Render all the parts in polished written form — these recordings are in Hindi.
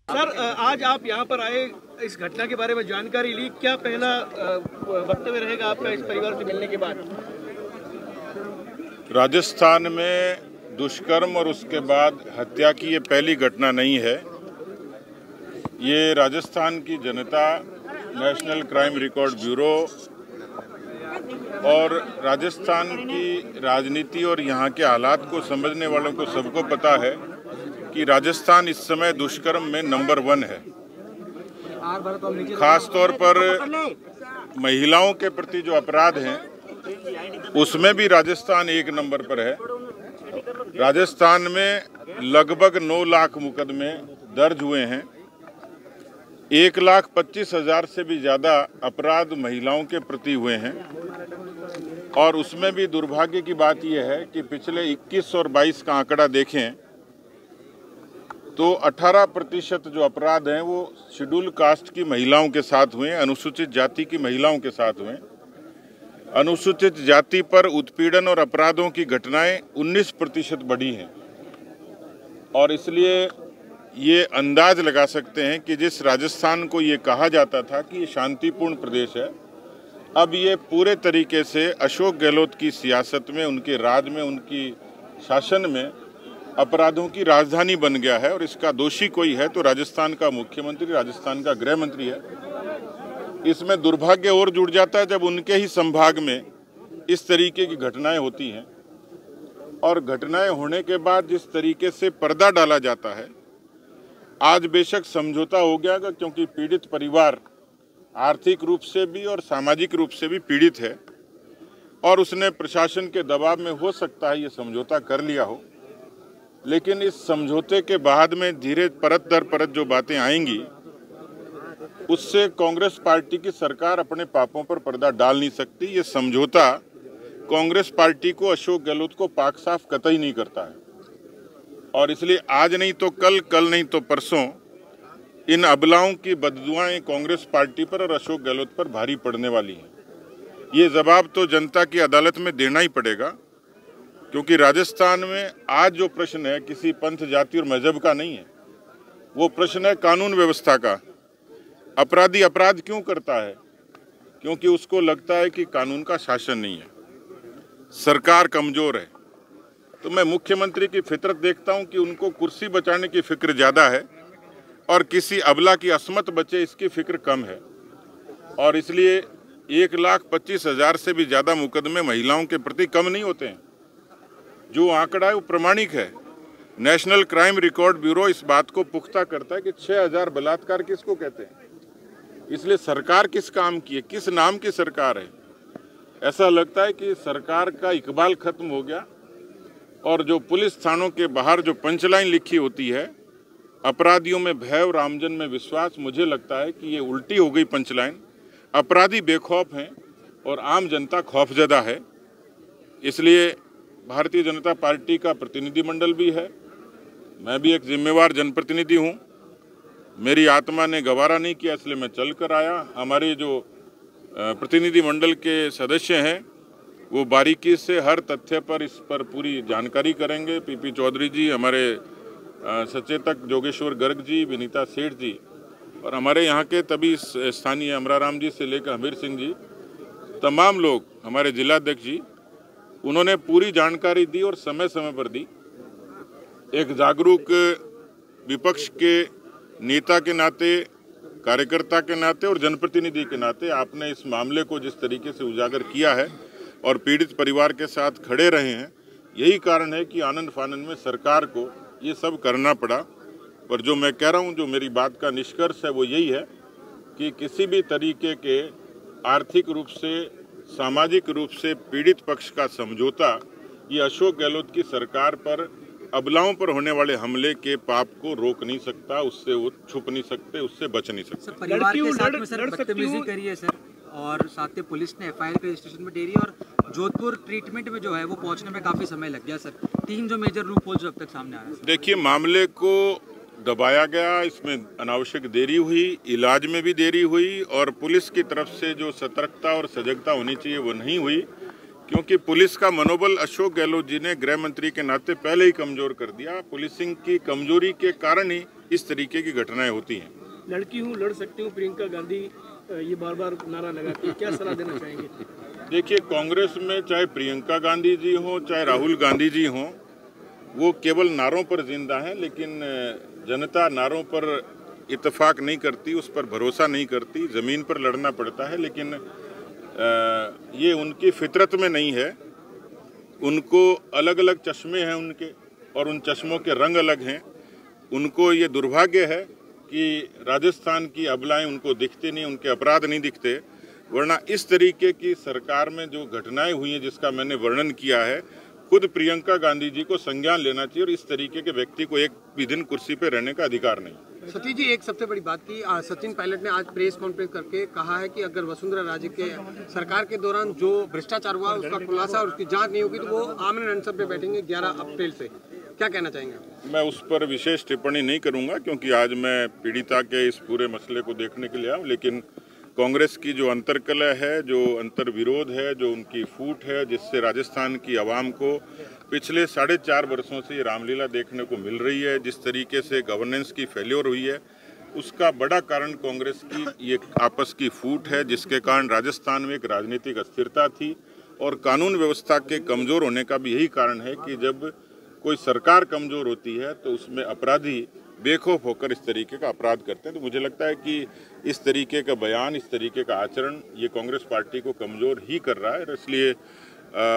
सर, आज आप यहाँ पर आए, इस घटना के बारे में जानकारी ली, क्या पहला वक्तव्य रहेगा आपका इस परिवार से मिलने के बाद? राजस्थान में दुष्कर्म और उसके बाद हत्या की ये पहली घटना नहीं है। ये राजस्थान की जनता, नेशनल क्राइम रिकॉर्ड ब्यूरो और राजस्थान की राजनीति और यहाँ के हालात को समझने वालों को सबको पता है कि राजस्थान इस समय दुष्कर्म में नंबर 1 है। खास तौर पर महिलाओं के प्रति जो अपराध हैं उसमें भी राजस्थान 1 नंबर पर है। राजस्थान में लगभग 9 लाख मुकदमे दर्ज हुए हैं। 1,25,000 से भी ज़्यादा अपराध महिलाओं के प्रति हुए हैं। और उसमें भी दुर्भाग्य की बात यह है कि पिछले 21 और 22 का आंकड़ा देखें तो 18% जो अपराध हैं वो शेड्यूल कास्ट की महिलाओं के साथ हुए, अनुसूचित जाति की महिलाओं के साथ हुए। अनुसूचित जाति पर उत्पीड़न और अपराधों की घटनाएं 19% बढ़ी हैं। और इसलिए ये अंदाज लगा सकते हैं कि जिस राजस्थान को ये कहा जाता था कि ये शांतिपूर्ण प्रदेश है, अब ये पूरे तरीके से अशोक गहलोत की सियासत में, उनके राज में, उनकी शासन में अपराधों की राजधानी बन गया है। और इसका दोषी कोई है तो राजस्थान का मुख्यमंत्री, राजस्थान का गृह मंत्री है। इसमें दुर्भाग्य और जुड़ जाता है जब उनके ही संभाग में इस तरीके की घटनाएं होती हैं। और घटनाएं होने के बाद जिस तरीके से पर्दा डाला जाता है, आज बेशक समझौता हो गया क्योंकि पीड़ित परिवार आर्थिक रूप से भी और सामाजिक रूप से भी पीड़ित है और उसने प्रशासन के दबाव में हो सकता है ये समझौता कर लिया हो। लेकिन इस समझौते के बाद में धीरे परत दर परत जो बातें आएंगी उससे कांग्रेस पार्टी की सरकार अपने पापों पर पर्दा डाल नहीं सकती। ये समझौता कांग्रेस पार्टी को, अशोक गहलोत को पाक साफ कतई नहीं करता है। और इसलिए आज नहीं तो कल, कल नहीं तो परसों इन अबलाओं की बददुआएं कांग्रेस पार्टी पर और अशोक गहलोत पर भारी पड़ने वाली हैं। ये जवाब तो जनता की अदालत में देना ही पड़ेगा, क्योंकि राजस्थान में आज जो प्रश्न है किसी पंथ, जाति और मजहब का नहीं है। वो प्रश्न है कानून व्यवस्था का। अपराधी अपराध क्यों करता है? क्योंकि उसको लगता है कि कानून का शासन नहीं है, सरकार कमजोर है। तो मैं मुख्यमंत्री की फितरत देखता हूं कि उनको कुर्सी बचाने की फिक्र ज़्यादा है और किसी अबला की असमत बचे इसकी फिक्र कम है। और इसलिए 1,25,000 से भी ज़्यादा मुकदमे महिलाओं के प्रति कम नहीं होते हैं। जो आंकड़ा है वो प्रमाणिक है। नेशनल क्राइम रिकॉर्ड ब्यूरो इस बात को पुख्ता करता है कि 6,000 बलात्कार किसको कहते हैं। इसलिए सरकार किस काम की है, किस नाम की सरकार है? ऐसा लगता है कि सरकार का इकबाल खत्म हो गया। और जो पुलिस थानों के बाहर जो पंचलाइन लिखी होती है, अपराधियों में भय और आमजन में विश्वास, मुझे लगता है कि ये उल्टी हो गई पंचलाइन। अपराधी बेखौफ हैं और आम जनता खौफजदा है। इसलिए भारतीय जनता पार्टी का प्रतिनिधिमंडल भी है, मैं भी एक जिम्मेवार जनप्रतिनिधि हूँ। मेरी आत्मा ने गवारा नहीं किया, इसलिए मैं चल कर आया। हमारे जो प्रतिनिधिमंडल के सदस्य हैं वो बारीकी से हर तथ्य पर, इस पर पूरी जानकारी करेंगे। पीपी चौधरी जी, हमारे सचेतक जोगेश्वर गर्ग जी, विनीता सेठ जी और हमारे यहाँ के तभी स्थानीय अमराराम जी से लेकर हमीर सिंह जी, तमाम लोग, हमारे जिलाध्यक्ष जी, उन्होंने पूरी जानकारी दी और समय समय पर दी। एक जागरूक विपक्ष के नेता के नाते, कार्यकर्ता के नाते और जनप्रतिनिधि के नाते आपने इस मामले को जिस तरीके से उजागर किया है और पीड़ित परिवार के साथ खड़े रहे हैं, यही कारण है कि आनंद फानंद में सरकार को ये सब करना पड़ा। पर जो मैं कह रहा हूँ, जो मेरी बात का निष्कर्ष है वो यही है कि किसी भी तरीके के आर्थिक रूप से, सामाजिक रूप से पीड़ित पक्ष का समझौता ये अशोक गहलोत की सरकार पर, अबलाओं पर होने वाले हमले के पाप को रोक नहीं सकता, उससे वो छुप नहीं सकते, उससे बच नहीं सकते। सर, परिवार के साथ में सर बदतमीजी करी है सर, और साथ ही पुलिस ने FIR पे रजिस्ट्रेशन में दे रही है और जोधपुर ट्रीटमेंट में जो है वो पहुंचने में काफ़ी समय लग गया सर। 3 जो मेजर लूप होल्स अब तक सामने आ रहे हैं। देखिए, मामले को दबाया गया, इसमें अनावश्यक देरी हुई, इलाज में भी देरी हुई और पुलिस की तरफ से जो सतर्कता और सजगता होनी चाहिए वो नहीं हुई, क्योंकि पुलिस का मनोबल अशोक गहलोत जी ने गृह मंत्री के नाते पहले ही कमजोर कर दिया। पुलिसिंग की कमजोरी के कारण ही इस तरीके की घटनाएं होती हैं। लड़की हूँ लड़ सकती हूँ प्रियंका गांधी ये बार बार नारा लगाती है, क्या सलाह देना चाहेंगे? देखिए, कांग्रेस में चाहे प्रियंका गांधी जी हों चाहे राहुल गांधी जी हों, वो केवल नारों पर जिंदा हैं, लेकिन जनता नारों पर इत्तेफाक नहीं करती, उस पर भरोसा नहीं करती, ज़मीन पर लड़ना पड़ता है। लेकिन ये उनकी फितरत में नहीं है। उनको अलग अलग चश्मे हैं उनके, और उन चश्मों के रंग अलग हैं। उनको ये दुर्भाग्य है कि राजस्थान की अबलाएं उनको दिखते नहीं, उनके अपराध नहीं दिखते, वरना इस तरीके की सरकार में जो घटनाएं हुई हैं जिसका मैंने वर्णन किया है, खुद प्रियंका गांधी जी को संज्ञान लेना चाहिए, और इस तरीके के व्यक्ति को एक भी दिन कुर्सी पर रहने का अधिकार नहीं। सतीश जी, एक सबसे बड़ी बात की, सचिन पायलट ने आज प्रेस कॉन्फ्रेंस करके कहा है कि अगर वसुंधरा राजे के सरकार के दौरान जो भ्रष्टाचार हुआ उसका खुलासा और उसकी जांच नहीं होगी तो वो आमने अनशन पे बैठेंगे 11 अप्रैल से। क्या कहना चाहेंगे? मैं उस पर विशेष टिप्पणी नहीं करूंगा, क्योंकि आज मैं पीड़िता के इस पूरे मसले को देखने के लिए आया हूं। लेकिन कांग्रेस की जो अंतर्कलह है, जो अंतर्विरोध है, जो उनकी फूट है, जिससे राजस्थान की आवाम को पिछले 4.5 वर्षों से ये रामलीला देखने को मिल रही है, जिस तरीके से गवर्नेंस की फेल्योर हुई है, उसका बड़ा कारण कांग्रेस की ये आपस की फूट है, जिसके कारण राजस्थान में एक राजनीतिक अस्थिरता थी। और कानून व्यवस्था के कमजोर होने का भी यही कारण है कि जब कोई सरकार कमजोर होती है तो उसमें अपराधी बेखौफ होकर इस तरीके का अपराध करते हैं। तो मुझे लगता है कि इस तरीके का बयान, इस तरीके का आचरण ये कांग्रेस पार्टी को कमजोर ही कर रहा है। इसलिए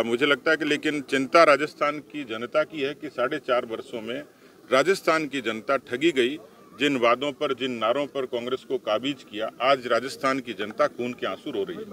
मुझे लगता है कि, लेकिन चिंता राजस्थान की जनता की है कि 4.5 वर्षों में राजस्थान की जनता ठगी गई। जिन वादों पर, जिन नारों पर कांग्रेस को काबिज किया, आज राजस्थान की जनता खून के आंसू रो रही है।